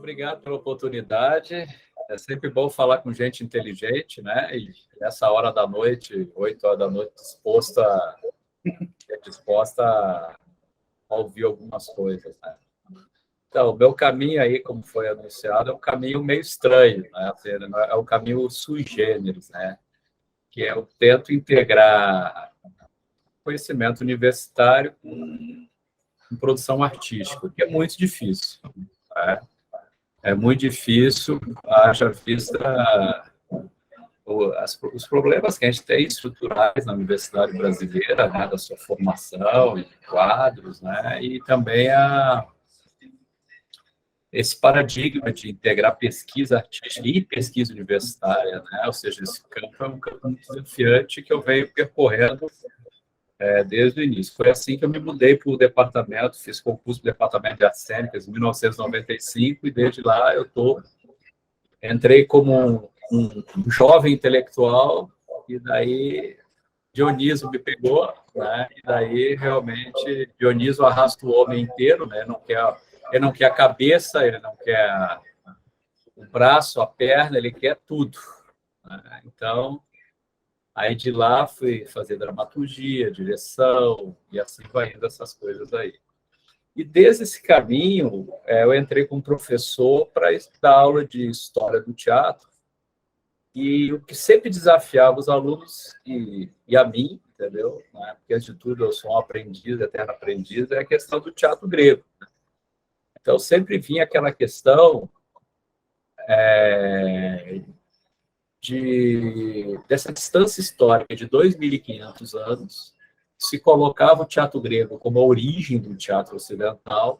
Obrigado pela oportunidade. É sempre bom falar com gente inteligente, né? E nessa hora da noite, 8 horas da noite, disposta a ouvir algumas coisas, né? Então, o meu caminho aí, como foi anunciado, é um caminho meio estranho, né? É um caminho sui generis, né? Que eu tento integrar conhecimento universitário com produção artística, que é muito difícil, né? É muito difícil, haja vista os problemas que a gente tem estruturais na universidade brasileira, né, da sua formação e quadros, né, e também esse paradigma de integrar pesquisa artística e pesquisa universitária, né, ou seja, esse campo é um campo muito desafiante que eu venho percorrendo desde o início. Foi assim que eu me mudei para o departamento, fiz concurso do departamento de artes cênicas em 1995 e desde lá entrei como um jovem intelectual e daí Dioniso me pegou, né? E daí realmente Dioniso arrasta o homem inteiro, né? Ele não quer a cabeça, ele não quer o braço, a perna, ele quer tudo, né? Então, aí de lá fui fazer dramaturgia, direção e assim vai indo essas coisas aí. E desde esse caminho, eu entrei como professor para dar aula de história do teatro. E o que sempre desafiava os alunos e a mim, entendeu? Né? Porque, antes de tudo, eu sou um aprendiz, eterno aprendiz, é a questão do teatro grego. Então, sempre vinha aquela questão dessa distância histórica de 2.500 anos, se colocava o teatro grego como a origem do teatro ocidental,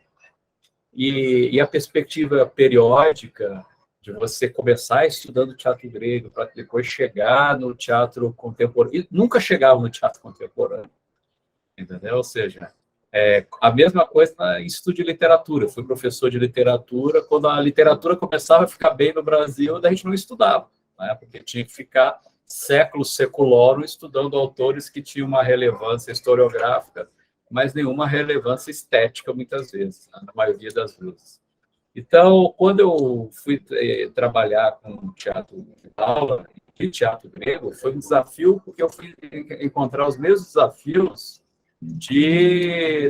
e a perspectiva periódica de você começar estudando teatro grego para depois chegar no teatro contemporâneo. E nunca chegava no teatro contemporâneo, entendeu? Ou seja, a mesma coisa em estudo de literatura. Eu fui professor de literatura. Quando a literatura começava a ficar bem no Brasil, a gente não estudava, né? Porque tinha que ficar séculos seculorum estudando autores que tinham uma relevância historiográfica, mas nenhuma relevância estética, muitas vezes, né? Na maioria das vezes. Então, quando eu fui trabalhar com teatro aula de teatro grego, foi um desafio, porque eu fui encontrar os mesmos desafios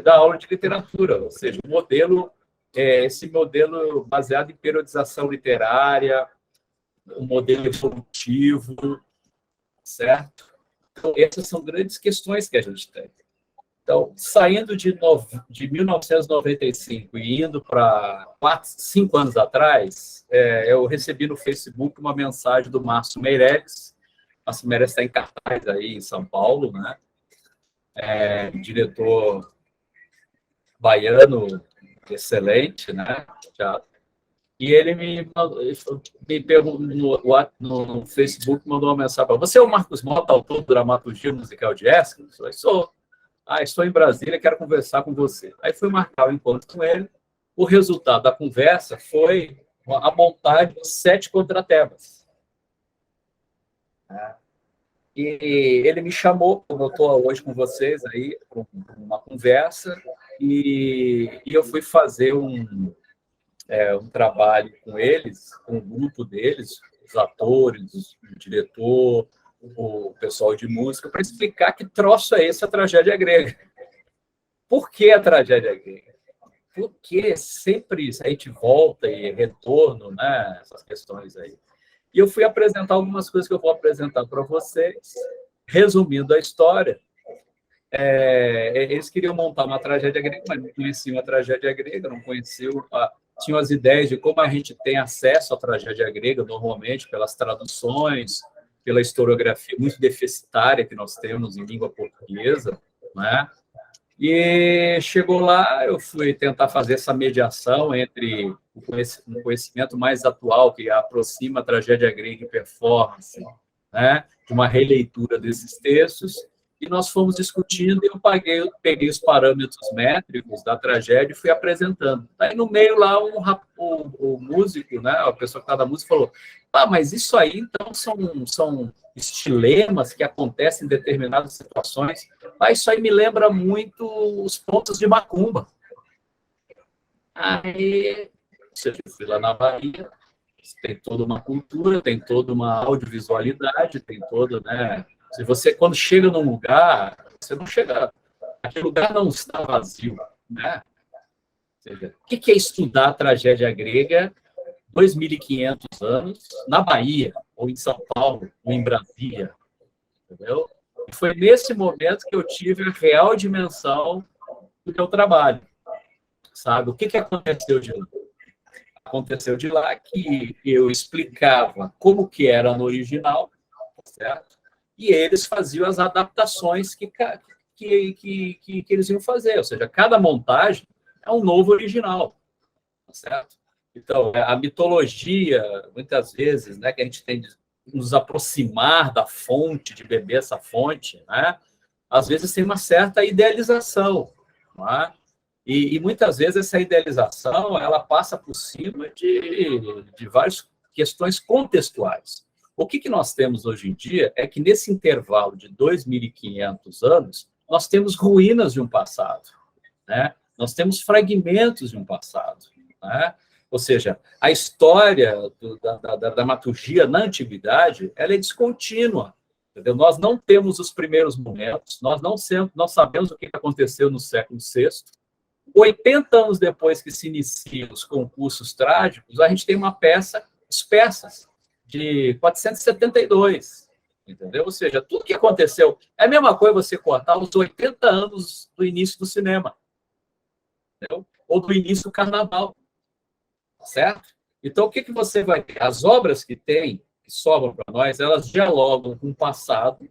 da aula de literatura, ou seja, esse modelo baseado em periodização literária, um modelo evolutivo, certo? Então, essas são grandes questões que a gente tem. Então, saindo de 1995 e indo para 5 anos atrás, eu recebi no Facebook uma mensagem do Márcio Meirelles. Márcio Meirelles está em cartaz aí em São Paulo, né? Diretor baiano excelente, né? E ele me perguntou no Facebook, mandou uma mensagem para você é o Marcos Mota, autor do Dramaturgia Musical de Ésquilo? Eu falei, sou. Estou em Brasília, quero conversar com você. Aí fui marcar o encontro com ele. O resultado da conversa foi a montagem de 7 contratemas. E ele me chamou, como eu estou hoje com vocês, aí, para uma conversa, e eu fui fazer um trabalho com eles, com o grupo deles, os atores, o diretor, o pessoal de música, para explicar que troço é esse a tragédia grega. Por que a tragédia grega? Porque sempre a gente volta e retorno, né, essas questões aí. E eu fui apresentar algumas coisas que eu vou apresentar para vocês, resumindo a história. Eles queriam montar uma tragédia grega, mas não conheciam a tragédia grega, não conheciam, tinham as ideias de como a gente tem acesso à tragédia grega, normalmente, pelas traduções, pela historiografia muito deficitária que nós temos em língua portuguesa, né? E chegou lá, eu fui tentar fazer essa mediação entre um conhecimento mais atual, que aproxima a tragédia grega e performance, né? De uma releitura desses textos, e nós fomos discutindo, e eu peguei os parâmetros métricos da tragédia e fui apresentando. Aí, no meio lá, o músico, né, a pessoa que estava da música, falou, mas isso aí, então, são estilemas que acontecem em determinadas situações. Isso aí me lembra muito os pontos de macumba. Aí, seja, eu fui lá na Bahia, tem toda uma cultura, tem toda uma audiovisualidade, tem toda, né? Se você, quando chega num lugar, você não chega... Aquele lugar não está vazio, né? Ou seja, o que é estudar a tragédia grega 2.500 anos na Bahia, ou em São Paulo, ou em Brasília, entendeu? E foi nesse momento que eu tive a real dimensão do meu trabalho, sabe? O que aconteceu de lá? Aconteceu de lá que eu explicava como que era no original, certo? E eles faziam as adaptações que eles iam fazer, ou seja, cada montagem é um novo original, certo? Então, a mitologia, muitas vezes, né, que a gente tem de nos aproximar da fonte, de beber essa fonte, né, às vezes tem uma certa idealização, não é? E muitas vezes essa idealização ela passa por cima de várias questões contextuais. O que nós temos hoje em dia é que nesse intervalo de 2.500 anos, nós temos ruínas de um passado, né? Nós temos fragmentos de um passado, né? Ou seja, a história da dramaturgia na antiguidade ela é descontínua. Entendeu? Nós não temos os primeiros momentos, nós sabemos o que aconteceu no século VI. 80 anos depois que se iniciam os concursos trágicos, a gente tem uma peça, as peças, de 472. Entendeu? Ou seja, tudo que aconteceu é a mesma coisa você cortar os 80 anos do início do cinema, entendeu? Ou do início do carnaval. Certo? Então, o que você vai ter? As obras que sobram para nós, elas dialogam com o passado,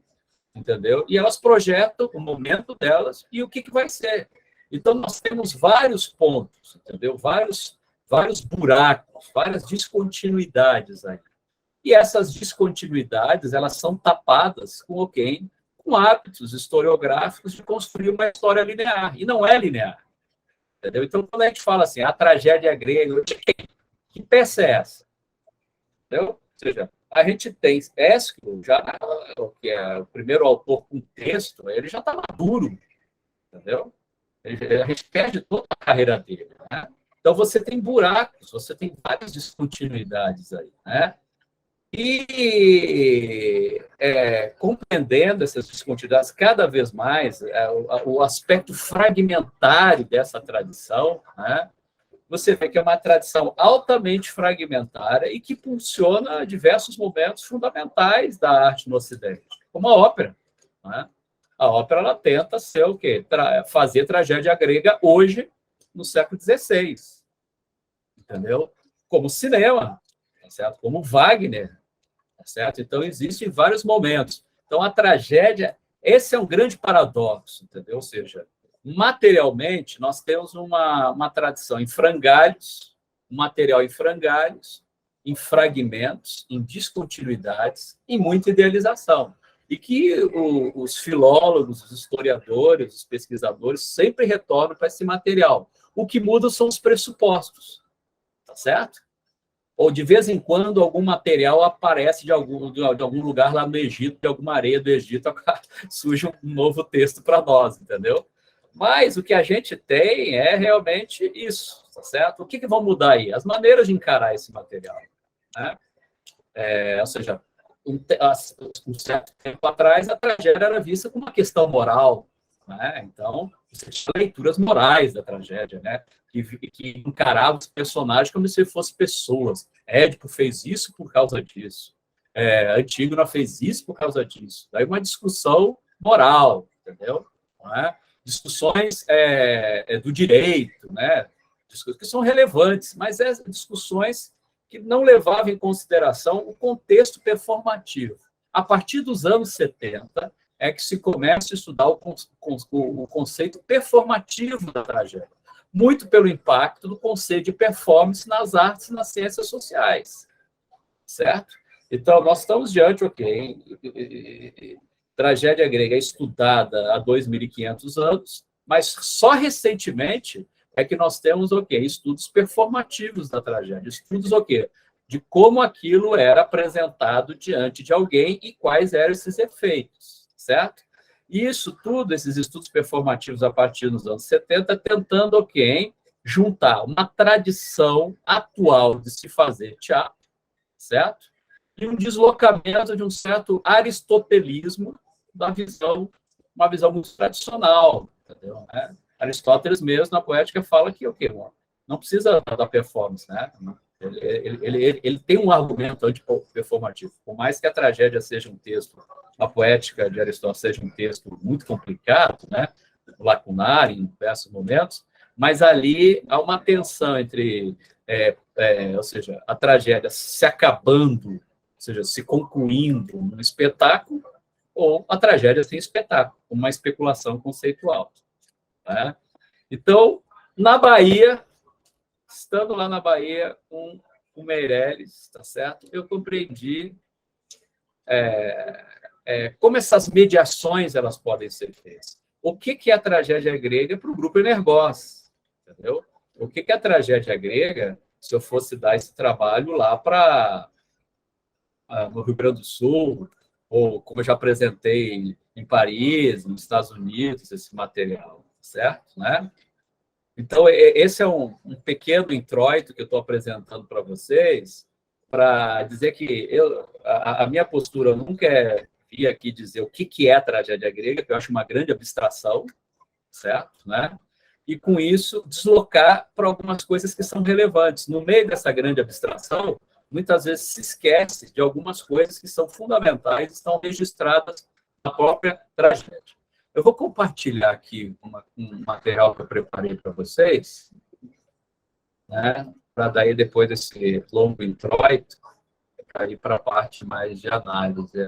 entendeu? E elas projetam o momento delas e o que vai ser. Então, nós temos vários pontos, entendeu? Vários buracos, várias descontinuidades aí. E essas descontinuidades, elas são tapadas com quem? Com hábitos historiográficos de construir uma história linear. E não é linear. Entendeu? Então, quando a gente fala assim, a tragédia grega, que peça é essa? Entendeu? Ou seja, a gente tem Ésquilo, já, que é o primeiro autor com texto, ele já está maduro, entendeu? A gente perde toda a carreira dele, né? Então, você tem buracos, você tem várias descontinuidades aí, né? E compreendendo essas descontinuidades cada vez mais, o aspecto fragmentário dessa tradição, né? Você vê que é uma tradição altamente fragmentária e que funciona a diversos momentos fundamentais da arte no Ocidente, como a ópera, né? A ópera ela tenta ser o quê? Fazer tragédia grega hoje, no século XVI, entendeu? Como cinema, tá certo? Como Wagner, tá certo? Então, existem vários momentos. Então, a tragédia, esse é um grande paradoxo, entendeu? Ou seja, materialmente, nós temos uma tradição em frangalhos, um material em frangalhos, em fragmentos, em descontinuidades, e muita idealização. E que os filólogos, os historiadores, os pesquisadores sempre retornam para esse material. O que muda são os pressupostos, tá certo? Ou de vez em quando algum material aparece de algum lugar lá no Egito, de alguma areia do Egito, surge um novo texto para nós, entendeu? Mas o que a gente tem é realmente isso, tá certo? O que vão mudar aí? As maneiras de encarar esse material, né? Ou seja, um certo tempo atrás, a tragédia era vista como uma questão moral, né? Então, você tinha leituras morais da tragédia, né? Que encarava os personagens como se fossem pessoas. Édipo fez isso por causa disso. Antígona fez isso por causa disso. Daí uma discussão moral, entendeu? Não é? Discussões do direito, né? Discussões que são relevantes, mas discussões que não levavam em consideração o contexto performativo. A partir dos anos 70, é que se começa a estudar o conceito performativo da tragédia, muito pelo impacto do conceito de performance nas artes e nas ciências sociais, certo? Então, nós estamos diante, tragédia grega é estudada há 2.500 anos, mas só recentemente é que nós temos estudos performativos da tragédia, estudos de como aquilo era apresentado diante de alguém e quais eram esses efeitos, certo? E isso tudo, esses estudos performativos a partir dos anos 70, tentando juntar uma tradição atual de se fazer teatro, certo? E um deslocamento de um certo aristotelismo da visão, uma visão muito tradicional, entendeu? Aristóteles mesmo, na poética, fala que não precisa da performance, né? Ele tem um argumento antiperformativo. Por mais que a tragédia seja um texto, a poética de Aristóteles seja um texto muito complicado, né? Lacunar em diversos momentos, mas ali há uma tensão entre, ou seja, a tragédia se acabando, ou seja, se concluindo num espetáculo, ou a tragédia sem espetáculo, uma especulação conceitual. Né? Então, na Bahia, estando lá na Bahia com o Meirelles, tá certo? Eu compreendi como essas mediações elas podem ser feitas. O que é a tragédia grega para o grupo Energós? Entendeu? O que é a tragédia grega se eu fosse dar esse trabalho lá para no Rio Grande do Sul, ou como eu já apresentei em Paris, nos Estados Unidos, esse material, certo? Né? Então, esse é um pequeno introito que eu estou apresentando para vocês, para dizer que a minha postura nunca é vir aqui dizer o que é a tragédia grega, que eu acho uma grande abstração, certo? Né? E, com isso, deslocar para algumas coisas que são relevantes. No meio dessa grande abstração, muitas vezes se esquece de algumas coisas que são fundamentais, estão registradas na própria tragédia. Eu vou compartilhar aqui um material que eu preparei para vocês, né, para daí, depois desse longo introito, ir para a parte mais de análise.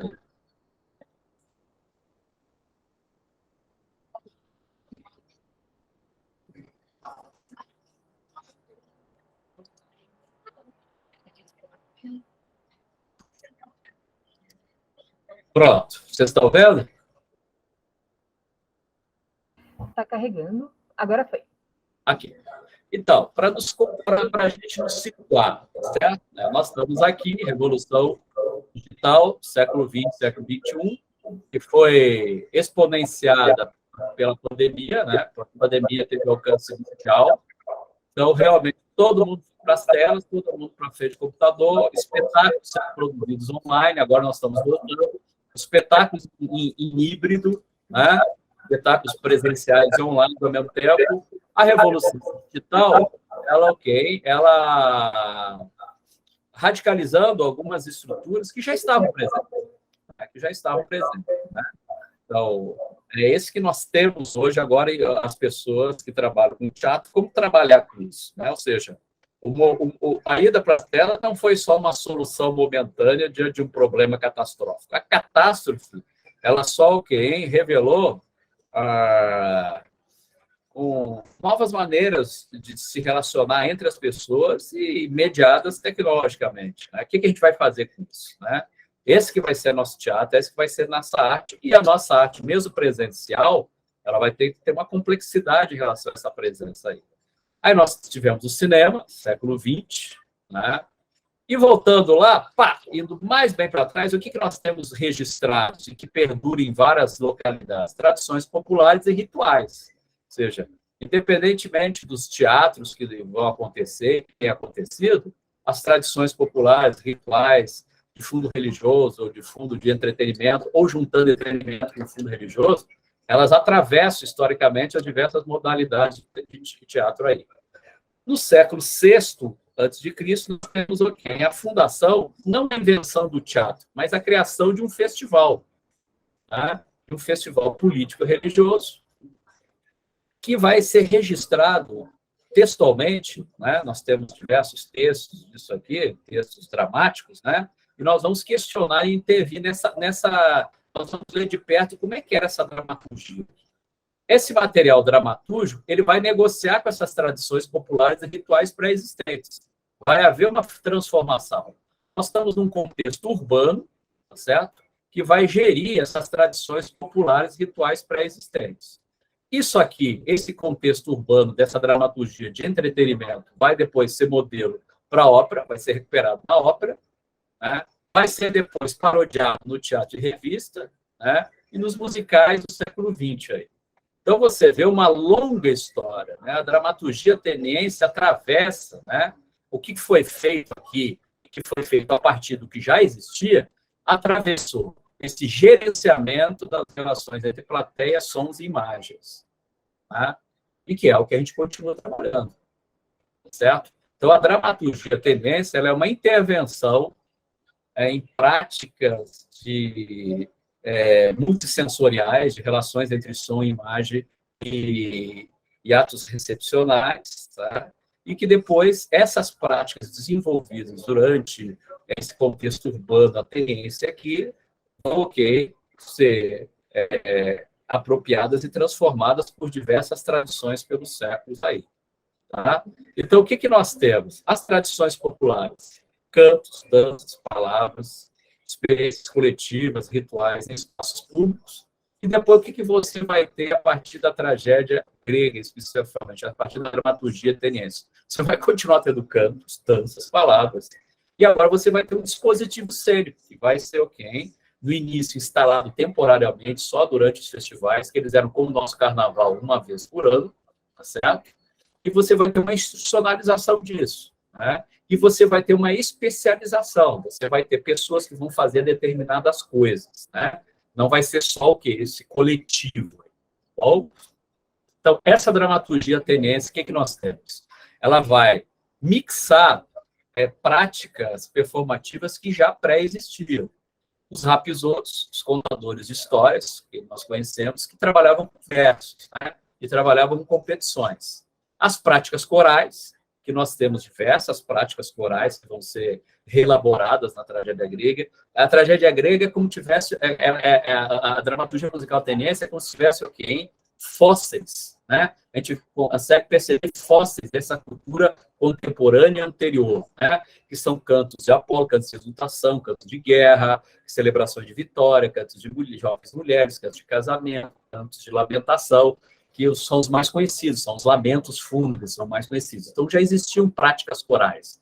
Pronto, vocês estão vendo? Está carregando. Agora foi. Aqui. Então, para a gente nos situar, certo? Nós estamos aqui, Revolução Digital, século XX, século XXI, que foi exponenciada pela pandemia, né? A pandemia teve alcance mundial. Então, realmente, todo mundo para as telas, todo mundo para a frente de computador, espetáculos sendo produzidos online, agora nós estamos voltando, espetáculos em híbrido, né? Espetáculos presenciais e online ao mesmo tempo. A revolução digital, ela radicalizando algumas estruturas que já estavam presentes, né? Então, é esse que nós temos hoje agora, as pessoas que trabalham com teatro, como trabalhar com isso, né? Ou seja, a ida para a tela não foi só uma solução momentânea diante de um problema catastrófico. A catástrofe, ela só revelou com novas maneiras de se relacionar entre as pessoas e mediadas tecnologicamente. Né? O que a gente vai fazer com isso? Né? Esse que vai ser nosso teatro, esse que vai ser nossa arte, e a nossa arte, mesmo presencial, ela vai ter que ter uma complexidade em relação a essa presença aí. Aí nós tivemos o cinema, século XX, né? E voltando lá, indo mais bem para trás, o que nós temos registrado e que perdura em várias localidades? Tradições populares e rituais. Ou seja, independentemente dos teatros que vão acontecer, que têm acontecido, as tradições populares, rituais, de fundo religioso, ou de fundo de entretenimento, ou juntando entretenimento com fundo religioso, elas atravessam historicamente as diversas modalidades de teatro aí. No século VI antes de Cristo, nós temos a fundação, não a invenção do teatro, mas a criação de um festival, tá? Um festival político-religioso, que vai ser registrado textualmente, né? Nós temos diversos textos disso aqui, textos dramáticos, né? E nós vamos questionar e intervir nós vamos ler de perto como é que era essa dramaturgia. Esse material dramatúrgico, ele vai negociar com essas tradições populares e rituais pré-existentes. Vai haver uma transformação. Nós estamos num contexto urbano, tá certo? Que vai gerir essas tradições populares e rituais pré-existentes. Isso aqui, esse contexto urbano dessa dramaturgia de entretenimento, vai depois ser modelo para a ópera, vai ser recuperado na ópera, né? Vai ser depois parodiado no teatro de revista, né? E nos musicais do século XX aí. Então, você vê uma longa história, né? A dramaturgia ateniense atravessa, né? O que foi feito aqui, o que foi feito a partir do que já existia, atravessou esse gerenciamento das relações entre plateia, sons e imagens, tá? E que é o que a gente continua trabalhando, certo? Então, a dramaturgia ateniense ela é uma intervenção em práticas de multissensoriais, de relações entre som e imagem e atos recepcionais, tá? E que depois essas práticas desenvolvidas durante esse contexto urbano ateniense aqui vão ser apropriadas e transformadas por diversas tradições pelos séculos aí. Tá? Então, o que nós temos? As tradições populares, cantos, danças, palavras, experiências coletivas, rituais em espaços públicos, e depois o que você vai ter a partir da tragédia grega, especificamente, a partir da dramaturgia ateniense. Você vai continuar tendo cantos, danças, palavras, e agora você vai ter um dispositivo cênico, que vai ser no início instalado temporariamente, só durante os festivais, que eles eram como o nosso carnaval, uma vez por ano, tá certo? E você vai ter uma institucionalização disso, né? E você vai ter uma especialização, você vai ter pessoas que vão fazer determinadas coisas, né? Não vai ser só esse coletivo. Bom? Então, essa dramaturgia ateniense, o que nós temos? Ela vai mixar práticas performativas que já pré-existiam. Os rapisodos, os contadores de histórias, que nós conhecemos, que trabalhavam com versos, né? E trabalhavam com competições. As práticas corais, que nós temos diversas práticas corais que vão ser reelaboradas na tragédia grega. A tragédia grega é como tivesse... a dramaturgia musical ateniense é como se tivesse fósseis, né? A gente consegue perceber fósseis dessa cultura contemporânea anterior, né? Que são cantos de Apolo, cantos de exultação, cantos de guerra, celebrações de vitória, cantos de jovens mulheres, cantos de casamento, cantos de lamentação, que são os mais conhecidos, são os lamentos fúnebres, são mais conhecidos. Então, já existiam práticas corais.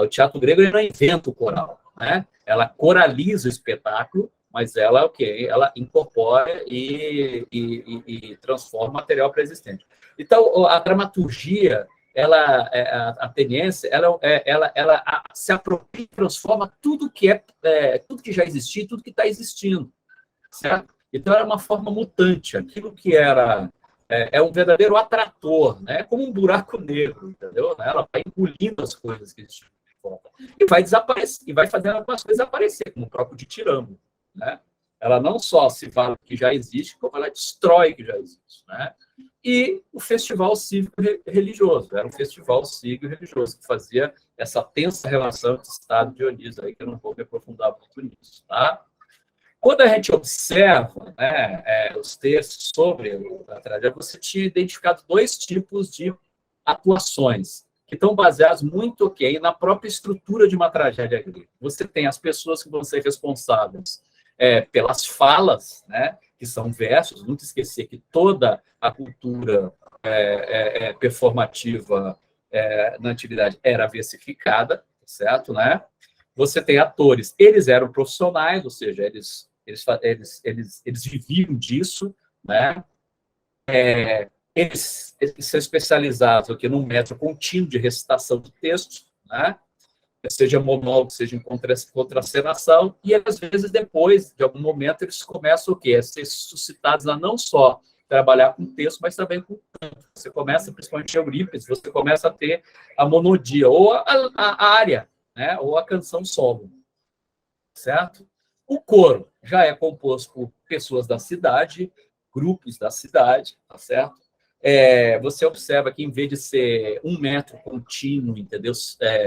O teatro grego não inventa o coral, né? Ela coraliza o espetáculo, mas ela ela incorpora e transforma o material pré-existente. Então, a dramaturgia, a ateniense, ela se apropria e transforma tudo que já existia, tudo que está existindo, certo? Então, era uma forma mutante, aquilo que era um verdadeiro atrator, né? Como um buraco negro, entendeu? Ela vai engolindo as coisas que existem de volta e vai desaparecer, e vai fazendo algumas coisas aparecer, como o próprio Ditiramo, né? Ela não só se vale do que já existe, como ela destrói o que já existe, né? E o festival cívico-religioso, era um festival cívico-religioso que fazia essa tensa relação de Estado e Dionísio, aí que eu não vou me aprofundar muito nisso, tá? Quando a gente observa, né, os textos sobre a tragédia, você tinha identificado dois tipos de atuações, que estão baseados muito na própria estrutura de uma tragédia grega. Você tem as pessoas que vão ser responsáveis pelas falas, né, que são versos, nunca esquecer que toda a cultura performativa na antiguidade era versificada, certo? Né? Você tem atores, eles eram profissionais, ou seja, eles viviam disso, né? Eles são especializados num método contínuo de recitação de textos, né? Seja monólogo, seja em contracenação, e às vezes depois, de algum momento, eles começam a ser suscitados a não só trabalhar com texto, mas também com canto. Você começa, principalmente em Eurípides, você começa a ter a monodia, ou a área, né? Ou a canção solo, certo? O coro já é composto por pessoas da cidade, grupos da cidade, tá certo? Você observa que, em vez de ser um metro contínuo, entendeu?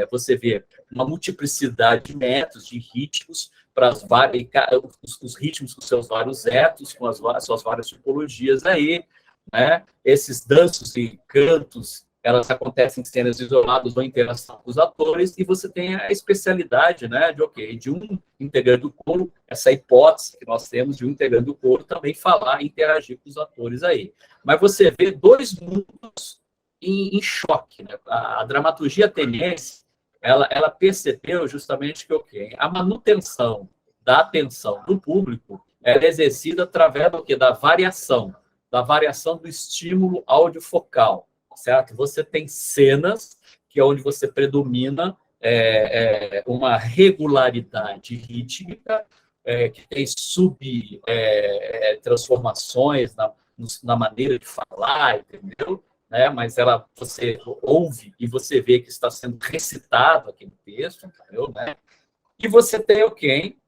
Você vê uma multiplicidade de metros, de ritmos, para os ritmos com seus vários etos, com as suas várias tipologias aí, né? Esses danços e cantos, elas acontecem em cenas isoladas ou em interação com os atores, e você tem a especialidade, né, de um integrante do coro, essa hipótese que nós temos de um integrante do coro também falar e interagir com os atores aí. Mas você vê dois mundos em choque, né? A dramaturgia ateniense, ela percebeu justamente que a manutenção da atenção do público era exercida através da variação, da variação do estímulo audiofocal, certo? Você tem cenas que é onde você predomina uma regularidade rítmica, que tem transformações na maneira de falar, entendeu? Né? Mas você ouve e você vê que está sendo recitado aquele texto, entendeu? Né? E você tem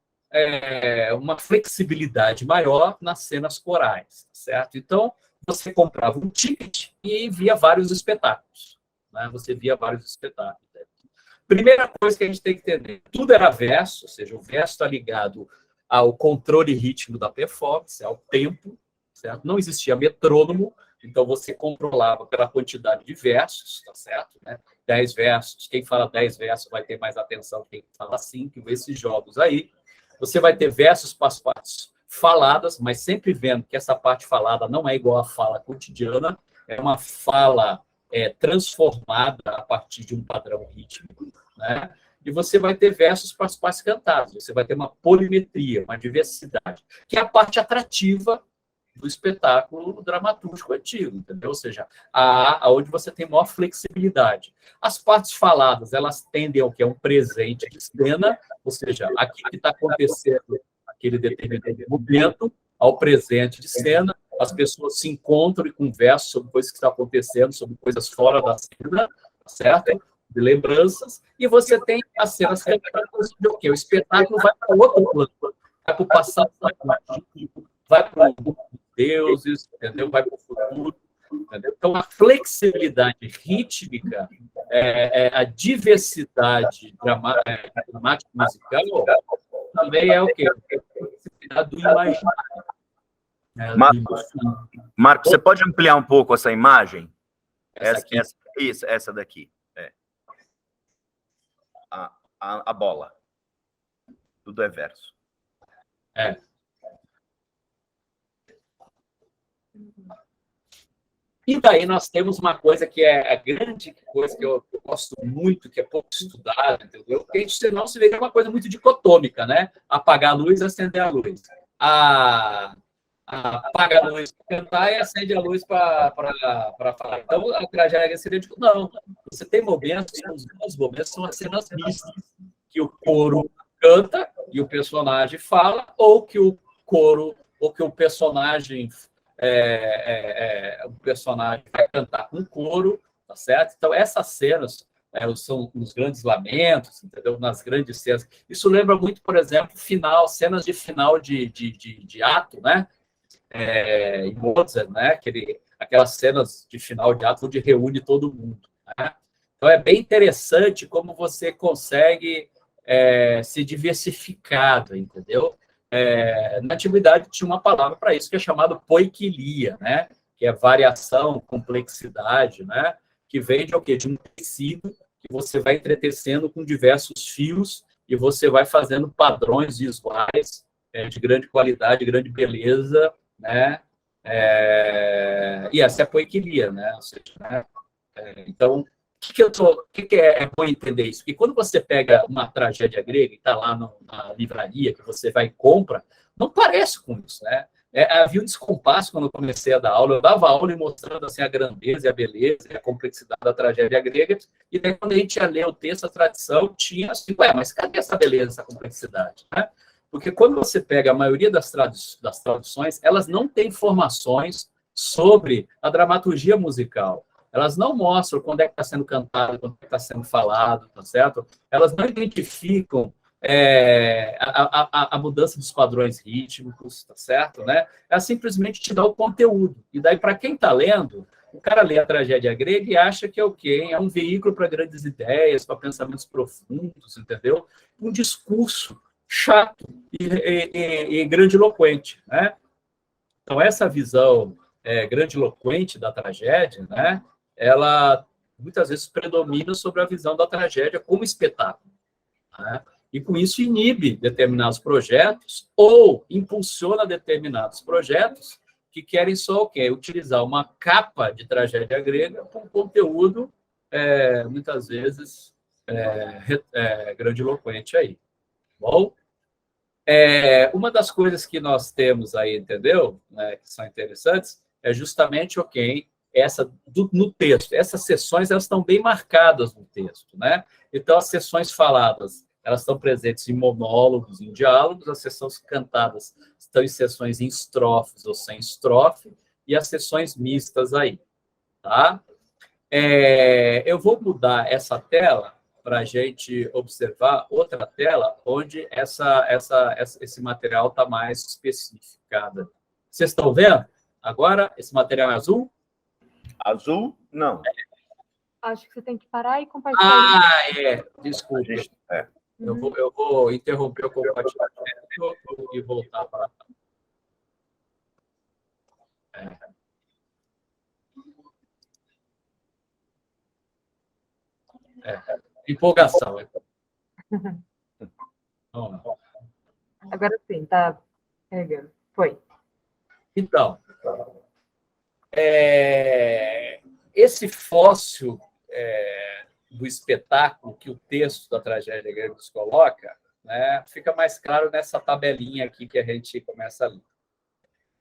uma flexibilidade maior nas cenas corais, certo? Então, você comprava um ticket e via vários espetáculos. Né? Você via vários espetáculos. Primeira coisa que a gente tem que entender, tudo era verso, ou seja, o verso está ligado ao controle rítmico da performance, ao tempo, certo? Não existia metrônomo, então você controlava pela quantidade de versos, tá certo? Né? 10 versos, quem fala 10 versos vai ter mais atenção que quem fala 5, esses jogos aí. Você vai ter versos para as partes faladas, mas sempre vendo que essa parte falada não é igual à fala cotidiana, é uma fala transformada a partir de um padrão rítmico, né? E você vai ter versos para as partes cantadas, você vai ter uma polimetria, uma diversidade, que é a parte atrativa do espetáculo dramatúrgico antigo, entendeu? Ou seja, onde você tem maior flexibilidade. As partes faladas, elas tendem ao que é um presente de cena, ou seja, aquilo que está acontecendo naquele determinado momento, ao presente de cena, as pessoas se encontram e conversam sobre coisas que estão acontecendo, sobre coisas fora da cena, certo? De lembranças, e você tem as cenas que o espetáculo vai para outro plano, vai para o passado, vai para o deuses, entendeu? Vai para o futuro. Entendeu? Então, a flexibilidade rítmica, a diversidade dramática musical, também é o quê? A flexibilidade do imaginário. Marco, você pode ampliar um pouco essa imagem? Essa daqui. A bola. Tudo é verso. E daí nós temos uma coisa que é a grande coisa que eu gosto muito, que é pouco estudada, entendeu? Porque a gente, senão, se vê que é uma coisa muito dicotômica, né? Apagar a luz, acender a luz. Apaga a luz para cantar e acende a luz para falar. Então, a tragédia seria de... Não, você tem momentos, os momentos são as cenas mistas, que o coro canta e o personagem fala, ou que o coro, ou que o personagem vai cantar com o coro, tá certo? Então, essas cenas são os grandes lamentos, entendeu? Nas grandes cenas. Isso lembra muito, por exemplo, cenas de final de ato, né? Em Mozart, né? Aquelas cenas de final de ato onde reúne todo mundo. Né? Então, é bem interessante como você consegue se diversificar, entendeu? Na antiguidade tinha uma palavra para isso que é chamado poiquilia, né? Que é variação, complexidade, né? Que vem de o quê? De um tecido que você vai entretecendo com diversos fios e você vai fazendo padrões visuais de grande qualidade, de grande beleza, né? E essa é a poiquilia, né? Ou seja, né? Então, o que é bom entender isso? Porque quando você pega uma tragédia grega e está lá na livraria, que você vai e compra, não parece com isso, né? Havia um descompasso quando eu comecei a dar aula. Eu dava aula e mostrando assim, a grandeza e a beleza e a complexidade da tragédia grega. E daí, quando a gente ia ler o texto, a tradição tinha assim, mas cadê essa beleza, essa complexidade? Né? Porque quando você pega a maioria das traduções, elas não têm informações sobre a dramaturgia musical. Elas não mostram quando é que está sendo cantado, quando é que está sendo falado, tá certo? Elas não identificam a mudança dos padrões rítmicos, tá certo? Né? Ela simplesmente te dá o conteúdo. E daí, para quem está lendo, o cara lê a tragédia grega e acha que é o quê? É um veículo para grandes ideias, para pensamentos profundos, entendeu? Um discurso chato e grandiloquente, né? Então, essa visão grandiloquente da tragédia, né? Ela muitas vezes predomina sobre a visão da tragédia como espetáculo, né? E com isso inibe determinados projetos ou impulsiona determinados projetos que querem só o quê? Utilizar uma capa de tragédia grega com conteúdo muitas vezes grandiloquente aí. Bom, uma das coisas que nós temos aí, entendeu? Né, que são interessantes, é justamente no texto. Essas sessões elas estão bem marcadas no texto, né? Então, as sessões faladas elas estão presentes em monólogos, em diálogos, as sessões cantadas estão em sessões em estrofes ou sem estrofe, e as sessões mistas aí, tá? Eu vou mudar essa tela para a gente observar outra tela onde esse material está mais especificado. Vocês estão vendo? Agora, esse material é azul? Azul? Não. Acho que você tem que parar e compartilhar. Desculpa. É. Eu vou interromper o compartilhamento e voltar para empolgação. Agora sim, tá carregando. Foi. Então, esse fóssil do espetáculo que o texto da tragédia grega nos coloca, né, fica mais claro nessa tabelinha aqui que a gente começa a ler.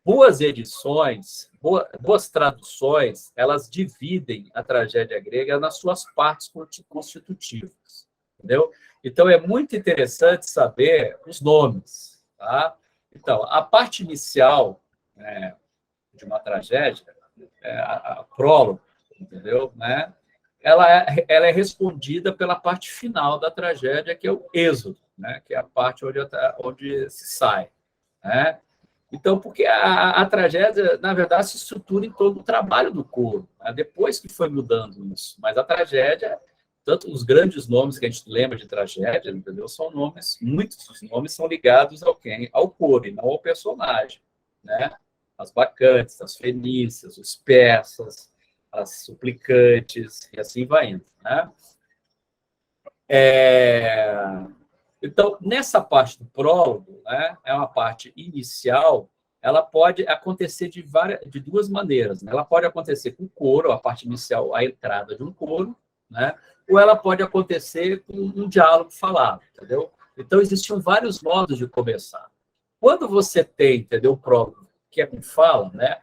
Boas edições, boas traduções, elas dividem a tragédia grega nas suas partes constitutivas, entendeu? Então, é muito interessante saber os nomes, tá? Então, a parte inicial de uma tragédia, a prólogo, entendeu? Né? Ela é respondida pela parte final da tragédia, que é o êxodo, né? Que é a parte onde se sai, né? Então, porque a tragédia, na verdade, se estrutura em todo o trabalho do coro, né? Depois que foi mudando isso. Mas a tragédia, tanto os grandes nomes que a gente lembra de tragédia, entendeu? São nomes, muitos dos nomes são ligados ao coro e não ao personagem, né? As bacantes, as fenícias, os persas, as suplicantes, e assim vai indo, né? Então, nessa parte do prólogo, né, é uma parte inicial, ela pode acontecer de duas maneiras, né? Ela pode acontecer com o coro, a parte inicial, a entrada de um coro, né? Ou ela pode acontecer com um diálogo falado, entendeu? Então, existiam vários modos de começar. Quando você tem, entendeu, o prólogo, que é com fala, né,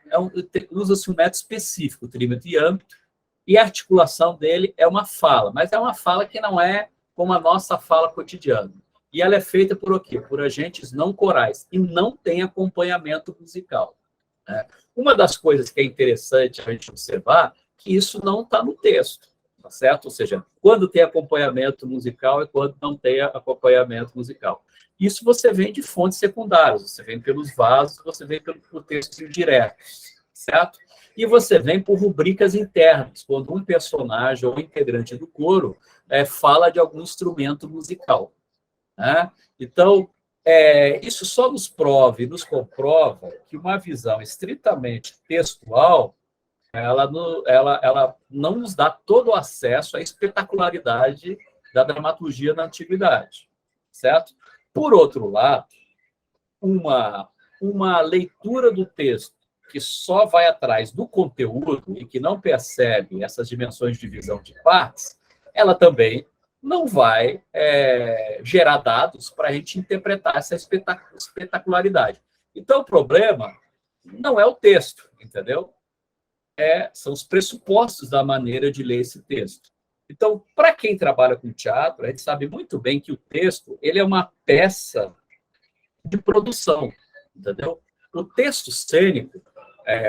usa-se um método específico, trímetro e âmbito, e a articulação dele é uma fala, mas é uma fala que não é como a nossa fala cotidiana. E ela é feita por o quê? Por agentes não corais, e não tem acompanhamento musical, né? Uma das coisas que é interessante a gente observar é que isso não está no texto, tá certo? Ou seja, quando tem acompanhamento musical e quando não tem acompanhamento musical. Isso você vem de fontes secundárias, você vem pelos vasos, você vem por textos diretos, certo? E você vem por rubricas internas, quando um personagem ou integrante do coro fala de algum instrumento musical, né? Então, isso só nos prova e nos comprova que uma visão estritamente textual ela não nos dá todo o acesso à espetacularidade da dramaturgia na antiguidade, certo? Por outro lado, uma leitura do texto que só vai atrás do conteúdo e que não percebe essas dimensões de divisão de partes, ela também não vai gerar dados para a gente interpretar essa espetacularidade. Então, o problema não é o texto, entendeu? São os pressupostos da maneira de ler esse texto. Então, para quem trabalha com teatro, a gente sabe muito bem que o texto ele é uma peça de produção, entendeu? O texto cênico,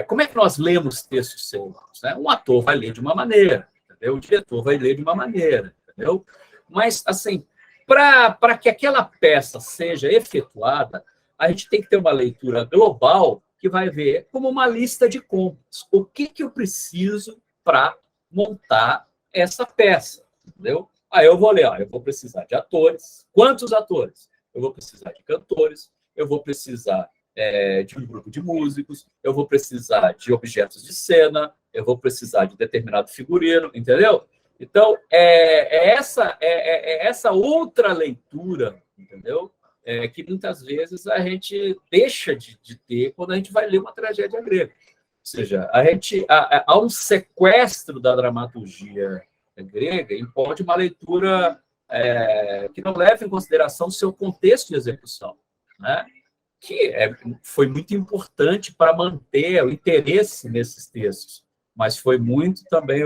como é que nós lemos textos cênicos, né? Um ator vai ler de uma maneira, entendeu? O diretor vai ler de uma maneira, entendeu? Mas, assim, para que aquela peça seja efetuada, a gente tem que ter uma leitura global que vai ver como uma lista de compras. O que eu preciso para montar essa peça, entendeu? Aí eu vou ler, eu vou precisar de atores. Quantos atores? Eu vou precisar de cantores, eu vou precisar de um grupo de músicos, eu vou precisar de objetos de cena, eu vou precisar de determinado figurino, entendeu? Então, essa outra leitura, entendeu? Que muitas vezes a gente deixa de ter quando a gente vai ler uma tragédia grega. Ou seja, há um sequestro da dramaturgia grega e pode uma leitura que não leva em consideração o seu contexto de execução, né? que foi muito importante para manter o interesse nesses textos, mas foi muito também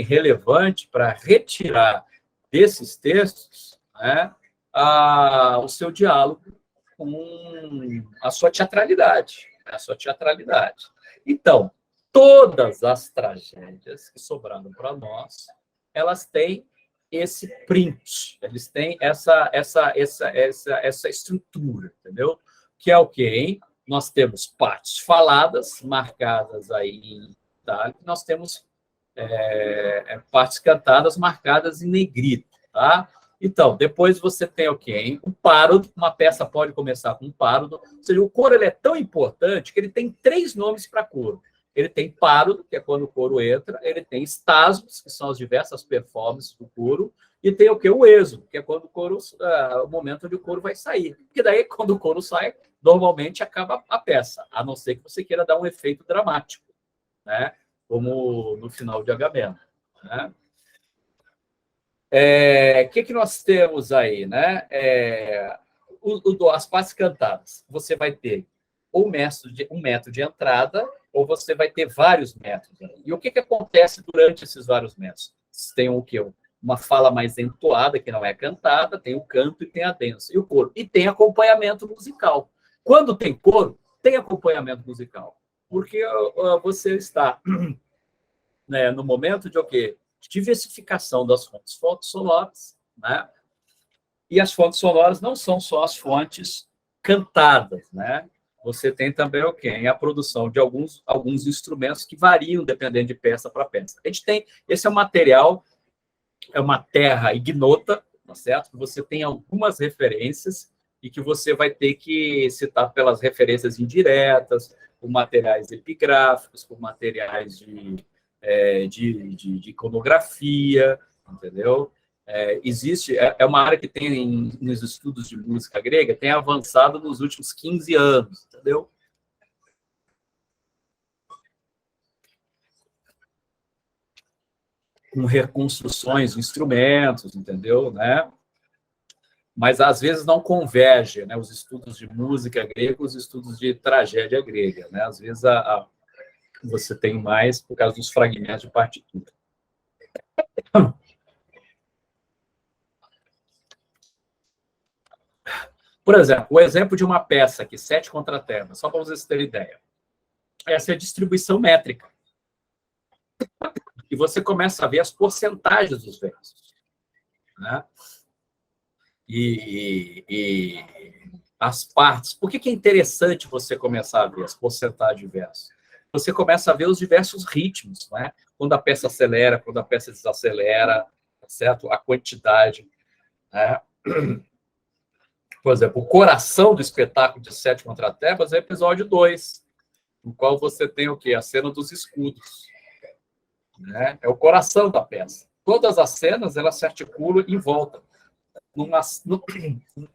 relevante para retirar desses textos, né, o seu diálogo com a sua teatralidade. Então, todas as tragédias que sobraram para nós, elas têm esse print, eles têm essa estrutura, entendeu? Que é o quê, hein? Nós temos partes faladas, marcadas aí em itálico, nós temos partes cantadas, marcadas em negrito, tá? Então, depois você tem o quê, hein? O párodo, uma peça pode começar com um párodo, ou seja, o coro ele é tão importante que ele tem 3 nomes para coro. Ele tem párodo, que é quando o coro entra, ele tem estásimos, que são as diversas performances do coro, e tem o quê? O êxodo, que é quando o momento onde o coro vai sair. Porque daí, quando o coro sai, normalmente acaba a peça, a não ser que você queira dar um efeito dramático, né? Como no final de Agamemnon, né? Que nós temos aí, né? As partes cantadas. Você vai ter ou um método de entrada, ou você vai ter vários métodos. E o que acontece durante esses vários métodos? Tem o quê? Uma fala mais entoada, que não é cantada, tem o canto e tem a dança, e o coro. E tem acompanhamento musical. Quando tem coro, tem acompanhamento musical. Porque você está, né, no momento de o quê? Diversificação das fontes sonoras, né? E as fontes sonoras não são só as fontes cantadas, né? Você tem também o quê? A produção de alguns instrumentos que variam dependendo de peça para peça. A gente tem, esse é um material, é uma terra ignota, tá certo? Que você tem algumas referências e que você vai ter que citar pelas referências indiretas, por materiais epigráficos, por materiais de iconografia, entendeu? Existe, uma área que tem nos estudos de música grega, tem avançado nos últimos 15 anos, entendeu? Com reconstruções de instrumentos, entendeu? Né? Mas, às vezes, não converge, né? Os estudos de música grega com os estudos de tragédia grega, né? Às vezes, você tem mais por causa dos fragmentos de partitura. Por exemplo, o exemplo de uma peça aqui, 7 contratemas, só para vocês terem ideia. Essa é a distribuição métrica. E você começa a ver as porcentagens dos versos, né? E as partes. Por que é interessante você começar a ver as porcentagens de versos? Você começa a ver os diversos ritmos, né? Quando a peça acelera, quando a peça desacelera, certo? A quantidade, né? Por exemplo, o coração do espetáculo de 7 contratemas é o episódio 2, no qual você tem o quê? A cena dos escudos, né? É o coração da peça. Todas as cenas, elas se articulam em volta,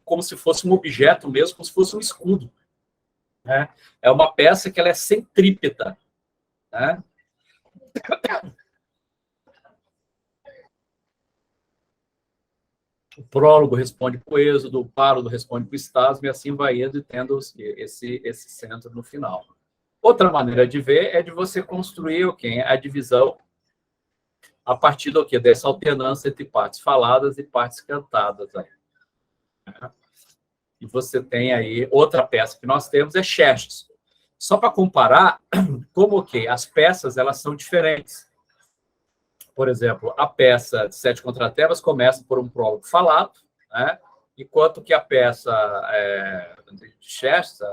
como se fosse um objeto mesmo, como se fosse um escudo, né? É uma peça que ela é centrípeta, né? O prólogo responde para o êxodo, o párodo responde para o estágio, e assim vai indo e tendo esse centro no final. Outra maneira de ver é de você construir a divisão a partir do quê? Dessa alternância entre partes faladas e partes cantadas. Aí. E você tem aí outra peça que nós temos, é Xerxes. Só para comparar como que as peças elas são diferentes. Por exemplo, a peça de 7 contratemas começa por um prólogo falado, né? Enquanto que a peça de Xerxes,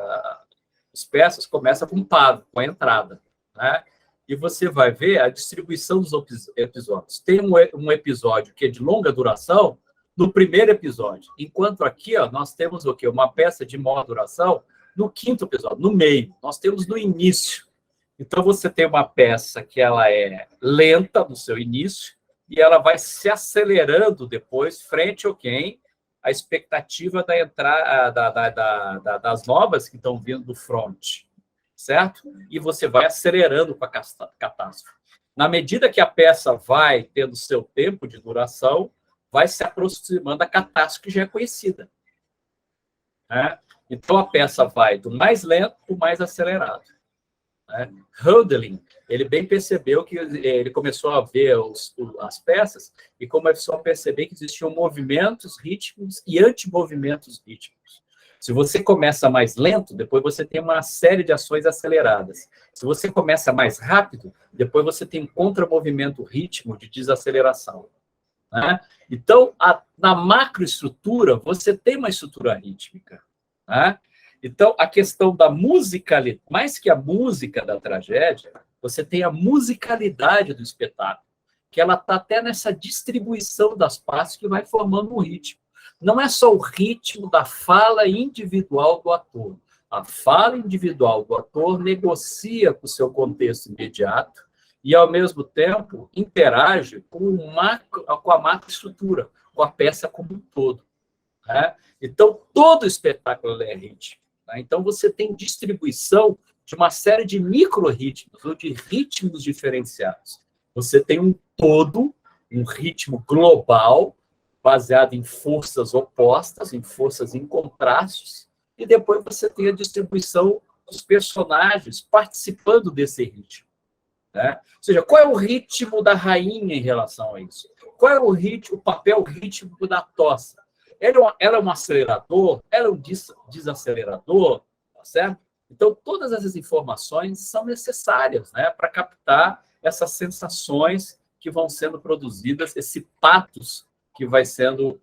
as peças começam com um paro, com a entrada, né? E você vai ver a distribuição dos episódios. Tem um episódio que é de longa duração no primeiro episódio, enquanto aqui nós temos o quê? Uma peça de maior duração no 5º episódio, no meio. Nós temos no início. Então, você tem uma peça que ela é lenta no seu início e ela vai se acelerando depois, frente ao quem? A expectativa da entrada das novas que estão vindo do front, certo? E você vai acelerando com a catástrofe. Na medida que a peça vai tendo seu tempo de duração, vai se aproximando da catástrofe que já é conhecida, né? Então, a peça vai do mais lento para o mais acelerado. Né? Hölderlin, ele bem percebeu que ele começou a ver as peças e começou a perceber que existiam movimentos rítmicos e antimovimentos rítmicos. Se você começa mais lento, depois você tem uma série de ações aceleradas. Se você começa mais rápido, depois você tem um contramovimento ritmo de desaceleração. Né? Então, na macroestrutura, você tem uma estrutura rítmica. Né? Então, a questão da musicalidade, mais que a música da tragédia, você tem a musicalidade do espetáculo, que ela está até nessa distribuição das partes que vai formando um ritmo. Não é só o ritmo da fala individual do ator. A fala individual do ator negocia com o seu contexto imediato e, ao mesmo tempo, interage com a macroestrutura, com a peça como um todo. Né? Então, todo o espetáculo é ritmo. Né? Então, você tem distribuição de uma série de micro-ritmos ou de ritmos diferenciados. Você tem um todo, um ritmo global, baseado em forças opostas, em forças em contrastes, e depois você tem a distribuição dos personagens participando desse ritmo. Né? Ou seja, qual é o ritmo da rainha em relação a isso? Qual é o papel rítmico da tossa? Ela é um acelerador? Ela é um desacelerador? Tá certo? Então, todas essas informações são necessárias, né, para captar essas sensações que vão sendo produzidas, esse patos que vai sendo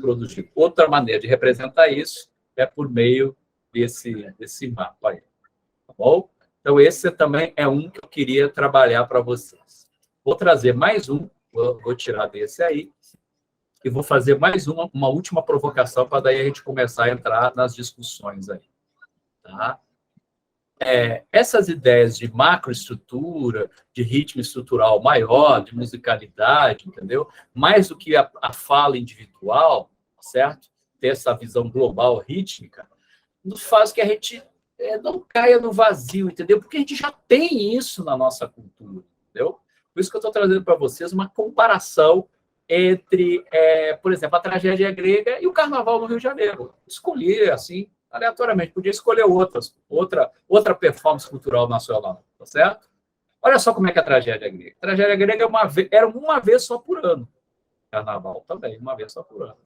produzido. Outra maneira de representar isso é por meio desse mapa aí. Tá bom? Então, esse também é um que eu queria trabalhar para vocês. Vou trazer mais um, vou tirar desse aí, e vou fazer mais uma última provocação para daí a gente começar a entrar nas discussões aí. Tá? Essas ideias de macroestrutura, de ritmo estrutural maior, de musicalidade, entendeu? Mais do que a fala individual, certo? Ter essa visão global rítmica, nos faz que a gente não caia no vazio, entendeu? Porque a gente já tem isso na nossa cultura, entendeu? Por isso que eu estou trazendo para vocês uma comparação entre, por exemplo, a tragédia grega e o carnaval no Rio de Janeiro. Escolhi, assim, aleatoriamente, podia escolher outra performance cultural nacional, tá certo? Olha só como é que é a tragédia grega. A tragédia grega era uma vez só por ano. Carnaval também, uma vez só por ano.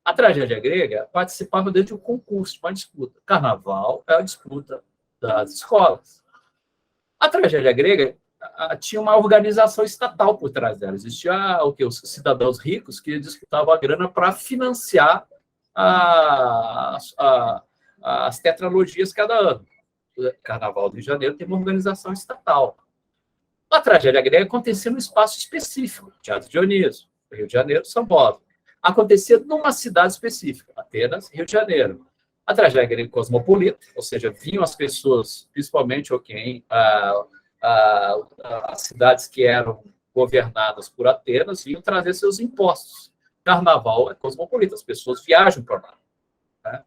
A tragédia grega participava dentro de um concurso, de uma disputa. Carnaval é a disputa das escolas. A tragédia grega tinha uma organização estatal por trás dela. Existia os cidadãos ricos que disputavam a grana para financiar as tetralogias cada ano. O Carnaval do Rio de Janeiro tem uma organização estatal. A tragédia grega acontecia num espaço específico, Teatro Dionísio, Rio de Janeiro, São Paulo. Acontecia numa cidade específica, Atenas, Rio de Janeiro. A tragédia grega cosmopolita, ou seja, vinham as pessoas, principalmente as cidades que eram governadas por Atenas, vinham trazer seus impostos. Carnaval é cosmopolita, as pessoas viajam para lá. Né?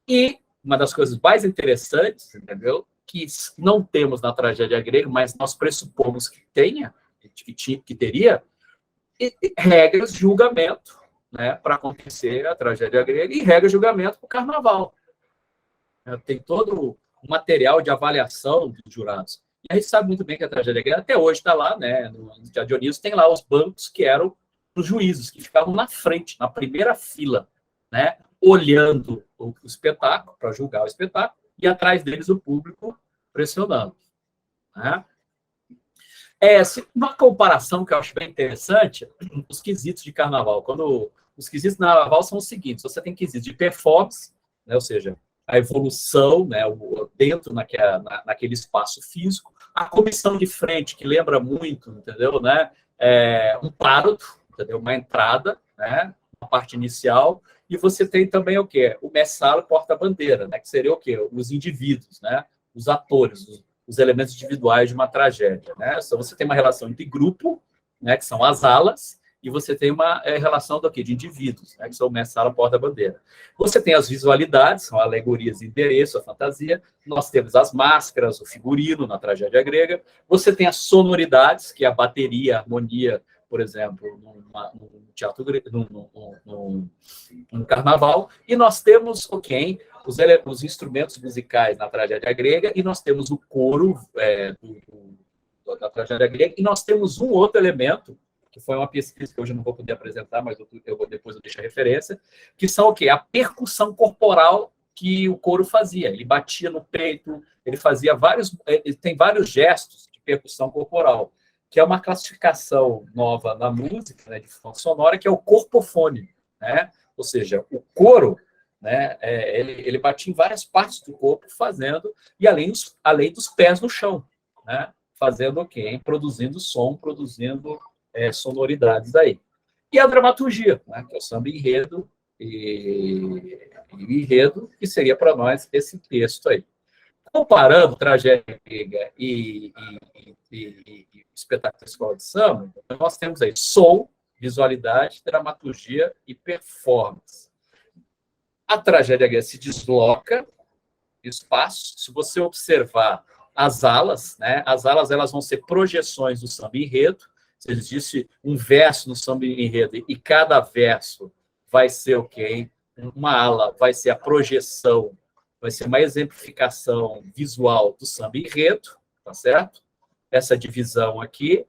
E uma das coisas mais interessantes, entendeu? Que não temos na tragédia grega, mas nós pressupomos que teria, regras de julgamento, né, para acontecer a tragédia grega, e regras de julgamento para o carnaval. Tem todo o material de avaliação dos jurados. E a gente sabe muito bem que a tragédia grega até hoje está lá, né? No Teatro Dionísio tem lá os bancos que eram os juízes, que ficavam na frente, na primeira fila, né? Olhando o espetáculo, para julgar o espetáculo, e atrás deles o público pressionando. Né? Uma comparação que eu acho bem interessante, os quesitos de carnaval. Os quesitos de carnaval são os seguintes: você tem quesitos de performance, né? Ou seja, a evolução, né, dentro naquele espaço físico, a comissão de frente, que lembra muito, entendeu? Né? Um párodo, entendeu? Uma entrada, né? Uma parte inicial, e você tem também o quê? O messalo porta-bandeira, né? Que seria o quê? Os indivíduos, né? Os atores, os elementos individuais de uma tragédia. Né? Então, você tem uma relação entre grupo, né? Que são as alas, e você tem uma relação de indivíduos, né, que são o messala, porta-bandeira. Você tem as visualidades, são alegorias de endereço, a fantasia. Nós temos as máscaras, o figurino na tragédia grega. Você tem as sonoridades, que é a bateria, a harmonia por exemplo, num teatro grego, num carnaval, e nós temos, os instrumentos musicais na tragédia grega, e nós temos o coro da tragédia grega, e nós temos um outro elemento, que foi uma pesquisa que hoje eu não vou poder apresentar, mas depois eu deixo a referência, que são o quê? A percussão corporal que o coro fazia. Ele batia no peito, ele fazia ele tem vários gestos de percussão corporal, que é uma classificação nova na música, né, de função sonora, que é o corpofone, né? Ou seja, o coro, né, ele batia em várias partes do corpo fazendo, e além dos pés no chão, né? Fazendo o quê? Produzindo som, produzindo sonoridades aí. E a dramaturgia, né, que é o samba enredo, e o enredo, que seria para nós esse texto aí. Comparando tragédia grega e espetáculo da escola de samba, nós temos aí som, visualidade, dramaturgia e performance. A tragédia grega se desloca espaço. Se você observar as alas, né, as alas elas vão ser projeções do samba enredo. Se existe um verso no samba enredo e cada verso vai ser o quê? Uma ala vai ser a projeção, vai ser uma exemplificação visual do samba enredo, tá certo? Essa divisão aqui,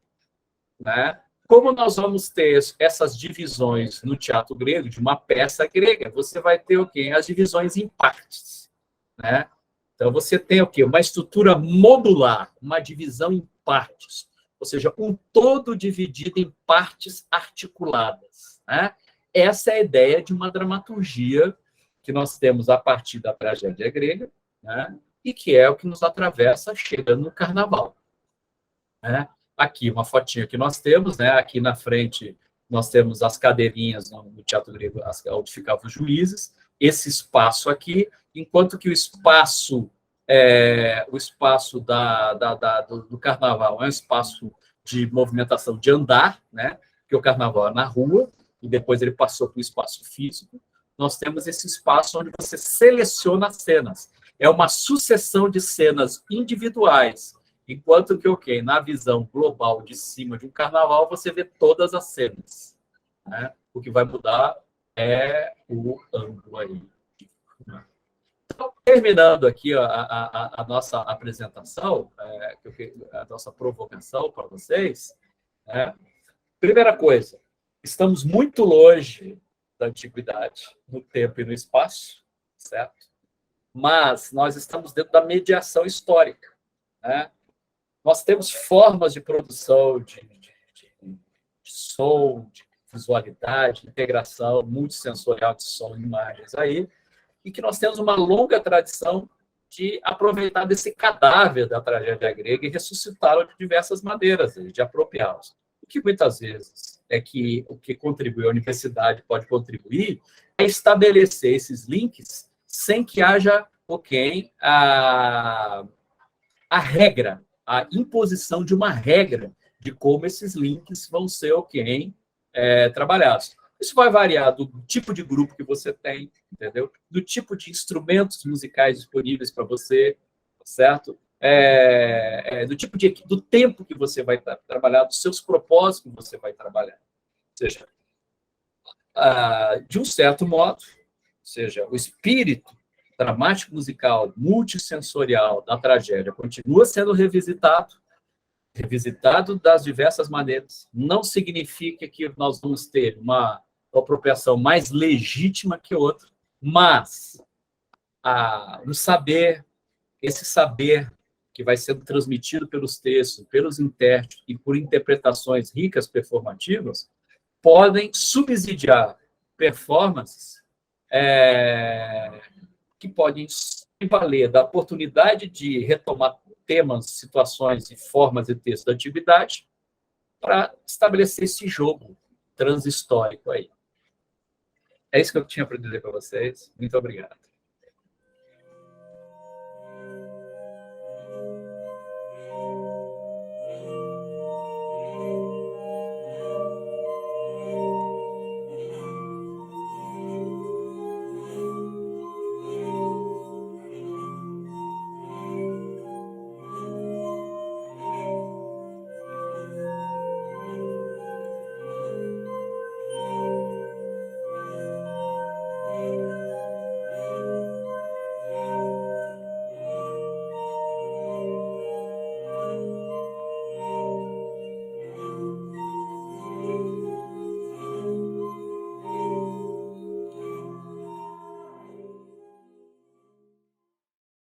né? Como nós vamos ter essas divisões no teatro grego, de uma peça grega, você vai ter o quê? As divisões em partes, né? Então, você tem o quê? Uma estrutura modular, uma divisão em partes, ou seja, um todo dividido em partes articuladas, né? Essa é a ideia de uma dramaturgia que nós temos a partir da tragédia grega, né? E que é o que nos atravessa chegando no carnaval, né? Aqui, uma fotinha que nós temos, né? Aqui na frente, nós temos as cadeirinhas no teatro grego, onde ficavam os juízes, esse espaço aqui, enquanto que o espaço do carnaval é um espaço de movimentação de andar, né? Porque o carnaval é na rua, e depois ele passou para o espaço físico. Nós temos esse espaço onde você seleciona as cenas. É uma sucessão de cenas individuais, enquanto que, na visão global de cima de um carnaval, você vê todas as cenas, né? O que vai mudar é o ângulo aí. Então, terminando aqui a nossa apresentação, a nossa provocação para vocês, né? Primeira coisa, estamos muito longe da antiguidade, no tempo e no espaço, certo? Mas nós estamos dentro da mediação histórica, né? Nós temos formas de produção de som, de visualidade, integração multissensorial de som e imagens aí, e que nós temos uma longa tradição de aproveitar desse cadáver da tragédia grega e ressuscitá-lo de diversas maneiras, de apropriá-los. O que muitas vezes o que contribui, a universidade pode contribuir, é estabelecer esses links sem que haja a regra, a imposição de uma regra de como esses links vão ser trabalhados. Isso vai variar do tipo de grupo que você tem, entendeu? Do tipo de instrumentos musicais disponíveis para você, certo? Do tempo que você vai trabalhar, dos seus propósitos que você vai trabalhar. Ou seja, de um certo modo, ou seja, o espírito dramático musical multissensorial da tragédia continua sendo revisitado das diversas maneiras. Não significa que nós vamos ter uma apropriação mais legítima que outra, mas esse saber que vai sendo transmitido pelos textos, pelos intérpretes e por interpretações ricas performativas, podem subsidiar performances que podem valer da oportunidade de retomar temas, situações e formas de texto da antiguidade para estabelecer esse jogo transhistórico aí. É isso que eu tinha para dizer para vocês. Muito obrigado.